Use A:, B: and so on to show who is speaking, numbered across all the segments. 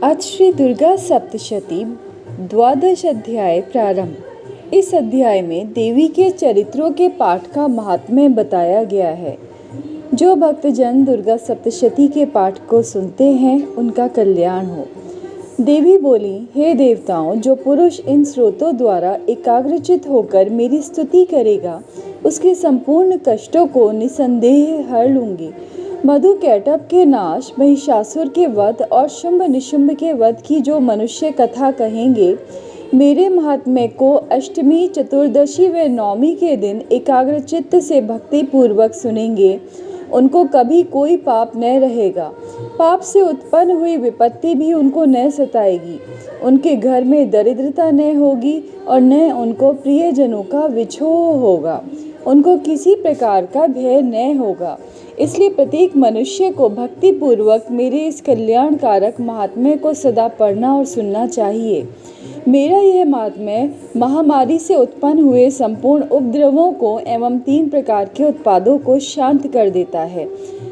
A: आज श्री दुर्गा सप्तशती द्वादश अध्याय प्रारंभ। इस अध्याय में देवी के चरित्रों के पाठ का महात्म्य बताया गया है। जो भक्तजन दुर्गा सप्तशती के पाठ को सुनते हैं उनका कल्याण हो। देवी बोली, हे देवताओं, जो पुरुष इन स्रोतों द्वारा एकाग्रचित होकर मेरी स्तुति करेगा उसके संपूर्ण कष्टों को निसंदेह हर लूंगी। मधु कैटभ के नाश, महिषासुर के वध और शुंभ निशुंभ के वध की जो मनुष्य कथा कहेंगे, मेरे महात्म्य को अष्टमी, चतुर्दशी व नवमी के दिन एकाग्रचित्त से भक्ति पूर्वक सुनेंगे, उनको कभी कोई पाप न रहेगा। पाप से उत्पन्न हुई विपत्ति भी उनको न सताएगी। उनके घर में दरिद्रता न होगी और न उनको प्रियजनों का विछोह होगा। उनको किसी प्रकार का भय न होगा। इसलिए प्रत्येक मनुष्य को भक्ति पूर्वक मेरे इस कल्याणकारक महात्म्य को सदा पढ़ना और सुनना चाहिए। मेरा यह महात्म्य महामारी से उत्पन्न हुए संपूर्ण उपद्रवों को एवं 3 प्रकार के उत्पादों को शांत कर देता है।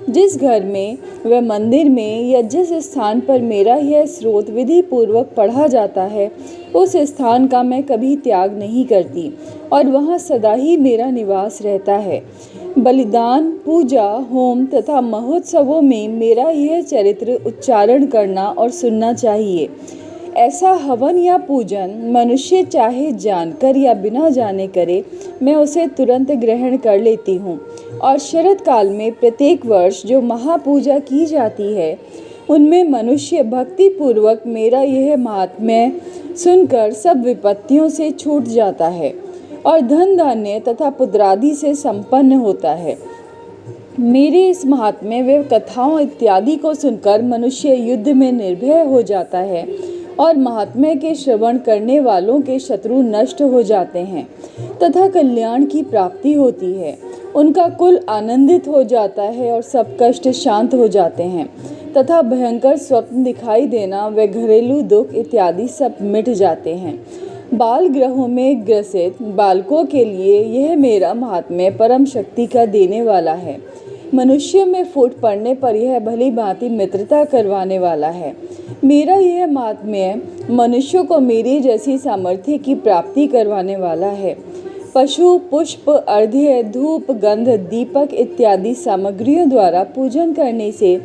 A: जिस घर में व मंदिर में या जिस स्थान पर मेरा यह स्रोत विधि पूर्वक पढ़ा जाता है, उस स्थान का मैं कभी त्याग नहीं करती और वहाँ सदा ही मेरा निवास रहता है। बलिदान, पूजा, होम तथा महोत्सवों में मेरा यह चरित्र उच्चारण करना और सुनना चाहिए। ऐसा हवन या पूजन मनुष्य चाहे जानकर या बिना जाने करे, मैं उसे तुरंत ग्रहण कर लेती हूँ। और शरद काल में प्रत्येक वर्ष जो महापूजा की जाती है, उनमें मनुष्य भक्ति पूर्वक मेरा यह महात्म्य सुनकर सब विपत्तियों से छूट जाता है और धन धान्य तथा पुत्रादि से संपन्न होता है। मेरे इस महात्म्य व कथाओं इत्यादि को सुनकर मनुष्य युद्ध में निर्भय हो जाता है और महात्म्य के श्रवण करने वालों के शत्रु नष्ट हो जाते हैं तथा कल्याण की प्राप्ति होती है। उनका कुल आनंदित हो जाता है और सब कष्ट शांत हो जाते हैं तथा भयंकर स्वप्न दिखाई देना व घरेलू दुख इत्यादि सब मिट जाते हैं। बाल ग्रहों में ग्रसित बालकों के लिए यह मेरा महात्म्य परम शक्ति का देने वाला है। मनुष्य में फूट पड़ने पर यह भली भांति मित्रता करवाने वाला है। मेरा यह महात्म्य मनुष्यों को मेरी जैसी सामर्थ्य की प्राप्ति करवाने वाला है। पशु, पुष्प, अर्घ्य, धूप, गंध, दीपक इत्यादि सामग्रियों द्वारा पूजन करने से,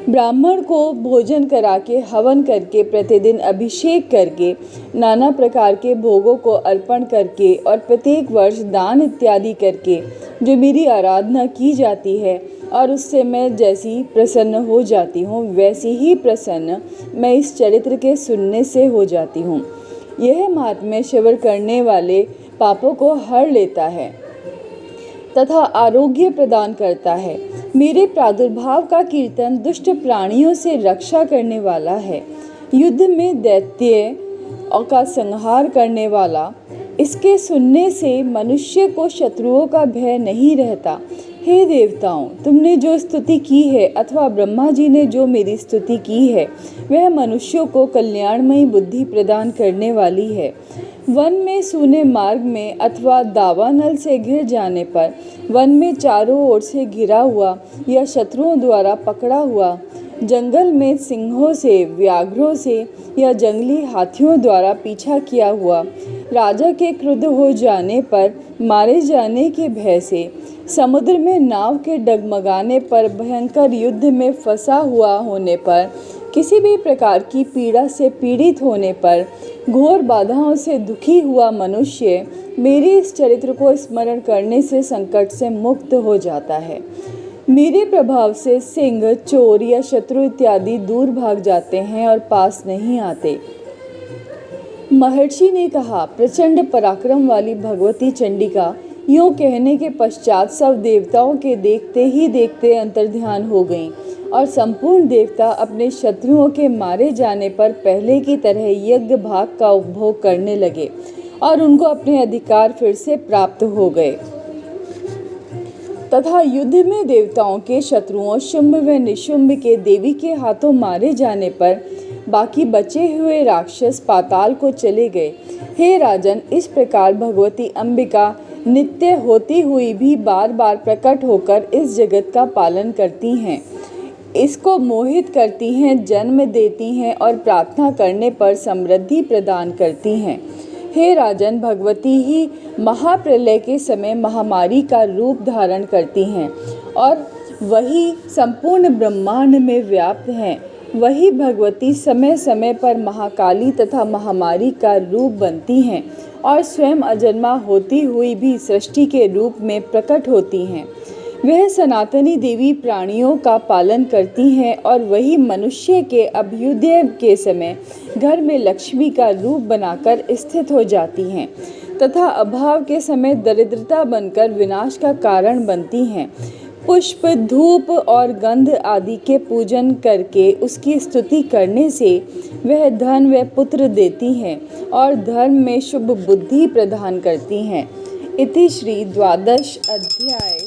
A: ब्राह्मण को भोजन करा के, हवन करके, प्रतिदिन अभिषेक करके, नाना प्रकार के भोगों को अर्पण करके और प्रत्येक वर्ष दान इत्यादि करके जो मेरी आराधना की जाती है और उससे मैं जैसी प्रसन्न हो जाती हूँ, वैसी ही प्रसन्न मैं इस चरित्र के सुनने से हो जाती हूँ। यह महात्म्य श्रवण करने वाले पापों को हर लेता है तथा आरोग्य प्रदान करता है। मेरे प्रादुर्भाव का कीर्तन दुष्ट प्राणियों से रक्षा करने वाला है। युद्ध में दैत्य का संहार करने वाला। इसके सुनने से मनुष्य को शत्रुओं का भय नहीं रहता। हे देवताओं, तुमने जो स्तुति की है अथवा ब्रह्मा जी ने जो मेरी स्तुति की है, वह मनुष्यों को कल्याणमयी बुद्धि प्रदान करने वाली है। वन में सूने मार्ग में अथवा दावानल से घिर जाने पर, वन में चारों ओर से घिरा हुआ या शत्रुओं द्वारा पकड़ा हुआ, जंगल में सिंहों से, व्याघ्रों से या जंगली हाथियों द्वारा पीछा किया हुआ, राजा के क्रुद्ध हो जाने पर, मारे जाने के भय से, समुद्र में नाव के डगमगाने पर, भयंकर युद्ध में फंसा हुआ होने पर, किसी भी प्रकार की पीड़ा से पीड़ित होने पर, घोर बाधाओं से दुखी हुआ मनुष्य मेरे इस चरित्र को स्मरण करने से संकट से मुक्त हो जाता है। मेरे प्रभाव से सिंह, चोर या शत्रु इत्यादि दूर भाग जाते हैं और पास नहीं आते। महर्षि ने कहा, प्रचंड पराक्रम वाली भगवती चंडिका यूँ कहने के पश्चात सब देवताओं के देखते ही देखते अंतर्ध्यान हो गईं और संपूर्ण देवता अपने शत्रुओं के मारे जाने पर पहले की तरह यज्ञ भाग का उपभोग करने लगे और उनको अपने अधिकार फिर से प्राप्त हो गए तथा युद्ध में देवताओं के शत्रुओं शुंभ व निशुंभ के देवी के हाथों मारे जाने पर बाकी बचे हुए राक्षस पाताल को चले गए। हे राजन, इस प्रकार भगवती अंबिका नित्य होती हुई भी बार बार प्रकट होकर इस जगत का पालन करती हैं। इसको मोहित करती हैं, जन्म देती हैं और प्रार्थना करने पर समृद्धि प्रदान करती हैं। हे राजन, भगवती ही महाप्रलय के समय महामारी का रूप धारण करती हैं और वही संपूर्ण ब्रह्मांड में व्याप्त हैं। वही भगवती समय समय पर महाकाली तथा महामारी का रूप बनती हैं और स्वयं अजन्मा होती हुई भी सृष्टि के रूप में प्रकट होती हैं। वह सनातनी देवी प्राणियों का पालन करती हैं और वही मनुष्य के अभ्युदय के समय घर में लक्ष्मी का रूप बनाकर स्थित हो जाती हैं तथा अभाव के समय दरिद्रता बनकर विनाश का कारण बनती हैं। पुष्प, धूप और गंध आदि के पूजन करके उसकी स्तुति करने से वह धन व पुत्र देती हैं और धर्म में शुभ बुद्धि प्रदान करती हैं। इति श्री द्वादश अध्याय